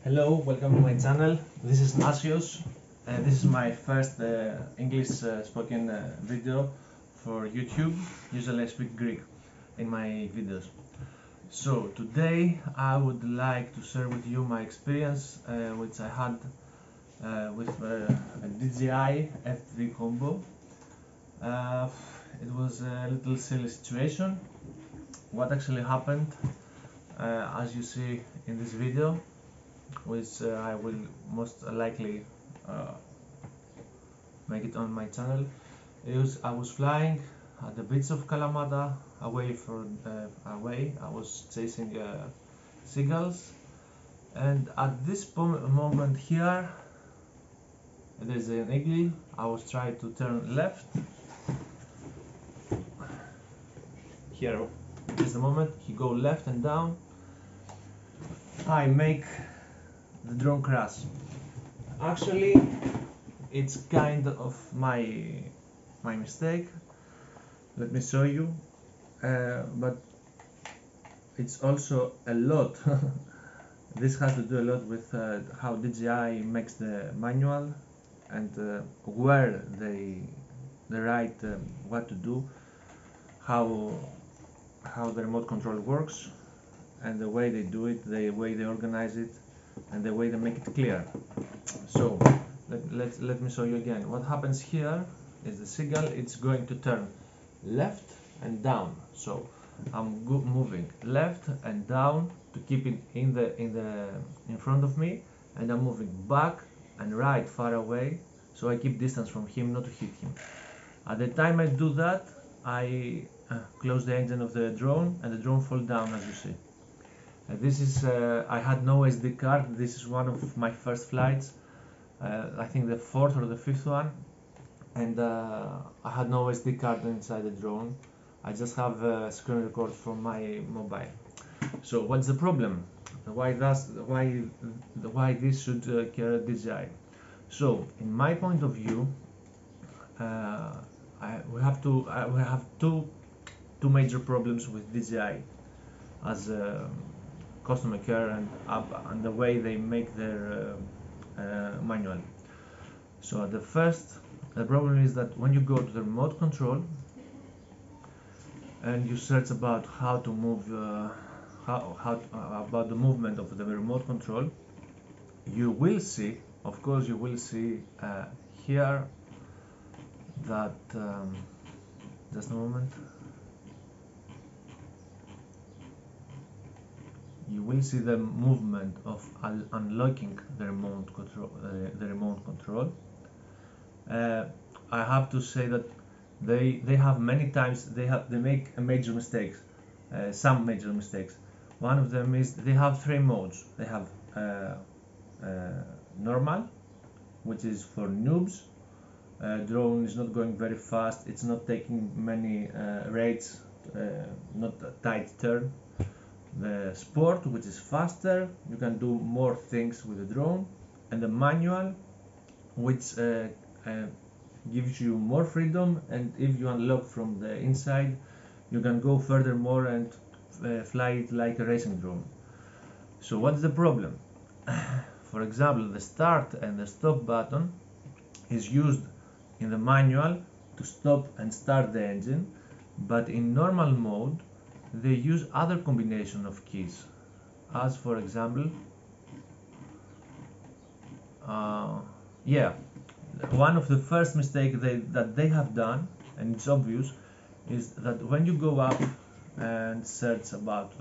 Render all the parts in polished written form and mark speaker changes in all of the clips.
Speaker 1: Hello, welcome to my channel. This is Nasios. This is my first English spoken video for YouTube. Usually I speak Greek in my videos. So today I would like to share with you my experience which I had with a DJI Fpv Combo. It was a little silly situation. What actually happened, as you see in this video, which I will most likely make it on my channel. I was flying at the beach of Kalamata, away. I was chasing seagulls, and at this moment here, there's an eagle. I was trying to turn left. Here is the moment he go left and down. I make the drone crash. Actually, it's kind of my mistake. Let me show you. But it's also a lot. This has to do a lot with how DJI makes the manual and where they write what to do, how the remote control works, and the way they do it, the way they organize it, and the way they make it clear. So let me show you again. What happens here is the seagull, it's going to turn left and down. So I'm moving left and down to keep it in front of me, and I'm moving back and right far away, so I keep distance from him, not to hit him. At the time I do that, I close the engine of the drone, and the drone fall down, as you see. This is I had no SD card. This is one of my first flights, I think the fourth or the fifth one, and I had no SD card inside the drone. I just have a screen record from my mobile. So what's the problem? Why this should carry DJI? So in my point of view, we have two major problems with DJI as customer care and the way they make their manual. So the problem is that when you go to the remote control and you search about how to move about the movement of the remote control, you will see, of course you will see here that just a moment, you will see the movement of unlocking the remote control. I have to say that they have many times they make major mistakes, some major mistakes. One of them is they have three modes. They have normal, which is for noobs. Drone is not going very fast, it's not taking many rates, not a tight turn. The sport, which is faster, you can do more things with the drone, and the manual, which gives you more freedom, and if you unlock from the inside, you can go furthermore and fly it like a racing drone. So what's the problem? For example, the start and the stop button is used in the manual to stop and start the engine, but in normal mode they use other combination of keys, as for example, one of the first mistakes that they have done, and it's obvious, is that when you go up and search about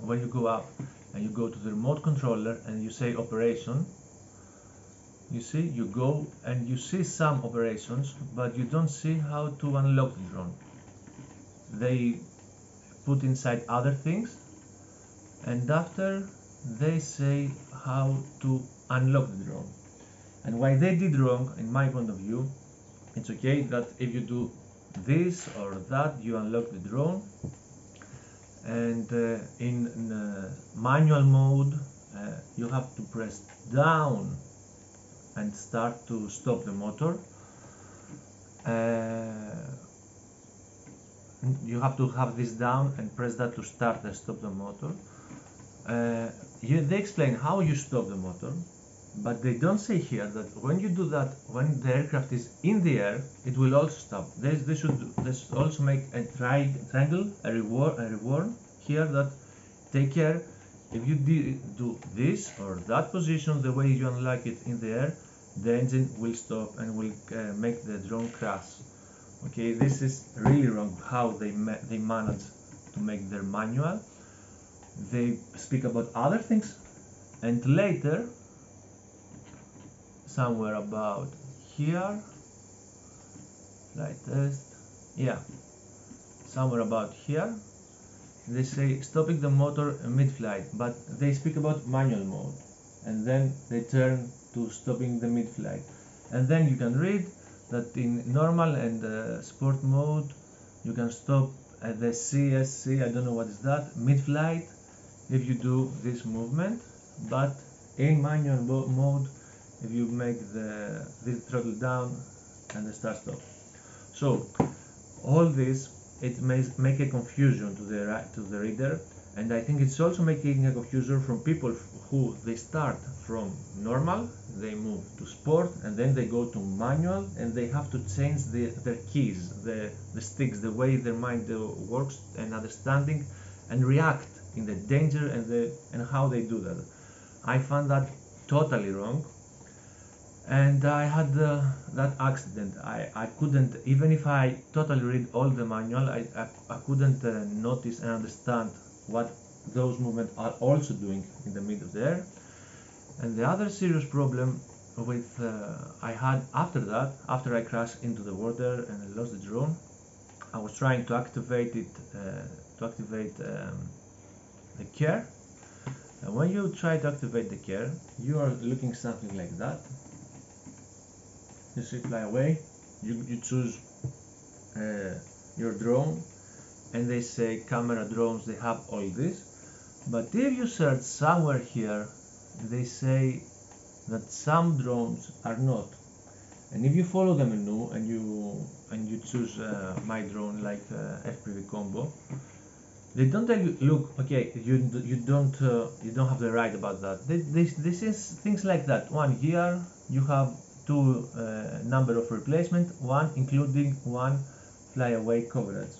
Speaker 1: when you go up and you go to the remote controller and you say operation, you see, you go and you see some operations, but you don't see how to unlock the drone. They put inside other things, and after they say how to unlock the drone. And why they did wrong, in my point of view, it's okay that if you do this or that, you unlock the drone. And in manual mode, you have to press down and start to stop the motor. you have to have this down and press that to start and stop the motor. They explain how you stop the motor, but they don't say here that when you do that, when the aircraft is in the air, it will also stop. They should also make a triangle, a reward here that take care. If you do this or that position the way you unlock it in the air, the engine will stop and will make the drone crash. Okay, this is really wrong how they manage to make their manual. They speak about other things, and later, somewhere about here, flight test, yeah, somewhere about here, they say stopping the motor mid-flight, but they speak about manual mode, and then they turn to stopping the mid-flight, and then you can read that in normal and sport mode you can stop at the CSC, I don't know what is that, mid-flight if you do this movement, but in manual mode if you make this throttle down and the start stop. So all this, it may make a confusion to the reader, and I think it's also making a confusion from people who they start from normal, they move to sport, and then they go to manual, and they have to change their keys, the sticks, the way their mind works and understanding and react in the danger and how they do that. I found that totally wrong, and I had that accident. I couldn't, even if I totally read all the manual, I couldn't notice and understand what those movements are also doing in the middle there. And the other serious problem with I had after that, after I crashed into the water and I lost the drone, I was trying to activate it, the Care. And when you try to activate the Care, you are looking something like that. You see fly away, you choose your drone, and they say camera drones, they have all this, but if you search somewhere here, they say that some drones are not. And if you follow the menu and you choose my drone like Fpv Combo, they don't tell you, look, okay, you don't have the right about that. This is things like that. One, here you have two number of replacement, one including one flyaway coverage.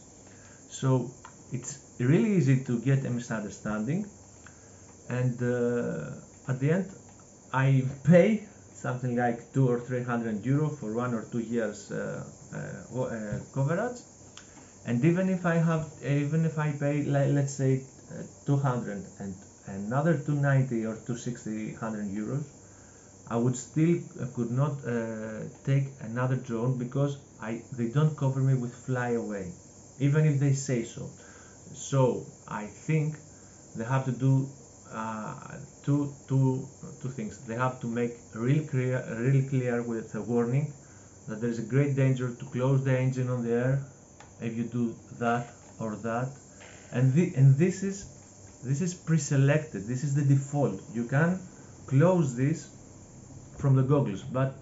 Speaker 1: So it's really easy to get a misunderstanding, and at the end I pay something like 200 or 300 euro for 1 or 2 years coverage, and even if I pay, let's say 200 and another 290 or 260 euros, I would still could not take another drone because they don't cover me with flyaway, even if they say so. So I think they have to do two things. They have to make really clear with a warning that there is a great danger to close the engine on the air if you do that or that, and this is pre-selected. This is the default. You can close this from the goggles, but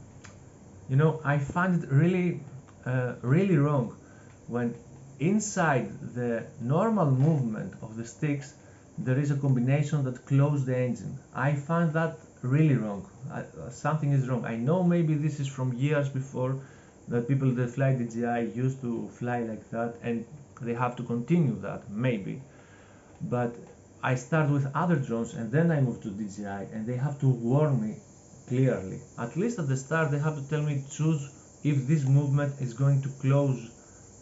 Speaker 1: you know, I find it really really wrong when inside the normal movement of the sticks there is a combination that closes the engine. I find that really wrong. Something is wrong. I know maybe this is from years before that people that fly DJI used to fly like that and they have to continue that, maybe, but I start with other drones and then I move to DJI and they have to warn me clearly. At least at the start they have to tell me, choose if this movement is going to close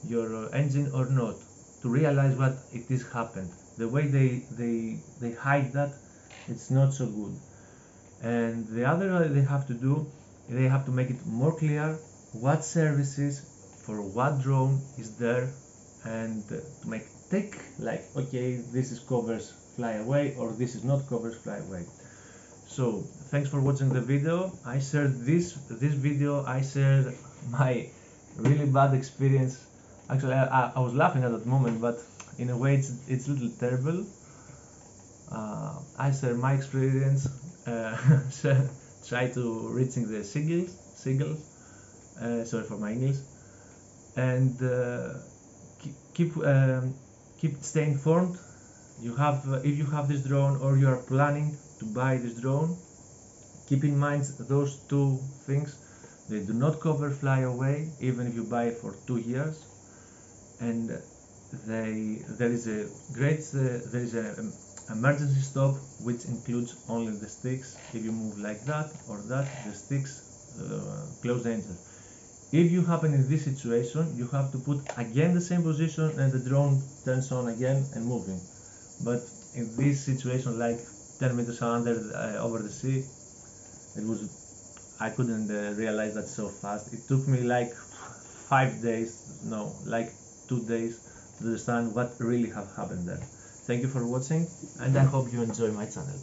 Speaker 1: your engine or not, to realize what it is happened. The way they hide that, it's not so good. And the other they have to do, they have to make it more clear what services for what drone is there, and to make tick like, okay, this is covers flyaway or this is not covers flyaway. So thanks for watching the video. I shared this video, I shared my really bad experience. Actually I was laughing at that moment, but in a way it's a little terrible. I share my experience, try to reaching the seagulls, sorry for my English, and keep stay informed. You have if you have this drone or you are planning to buy this drone, keep in mind those two things. They do not cover flyaway even if you buy it for 2 years, and there is a emergency stop which includes only the sticks. If you move like that or that, the sticks close danger. If you happen in this situation, you have to put again the same position and the drone turns on again and moving. But in this situation, like 10 meters under over the sea, I couldn't realize that so fast. It took me like 5 days, no, like 2 days to understand what really have happened there. Thank you for watching, and I hope you enjoy my channel.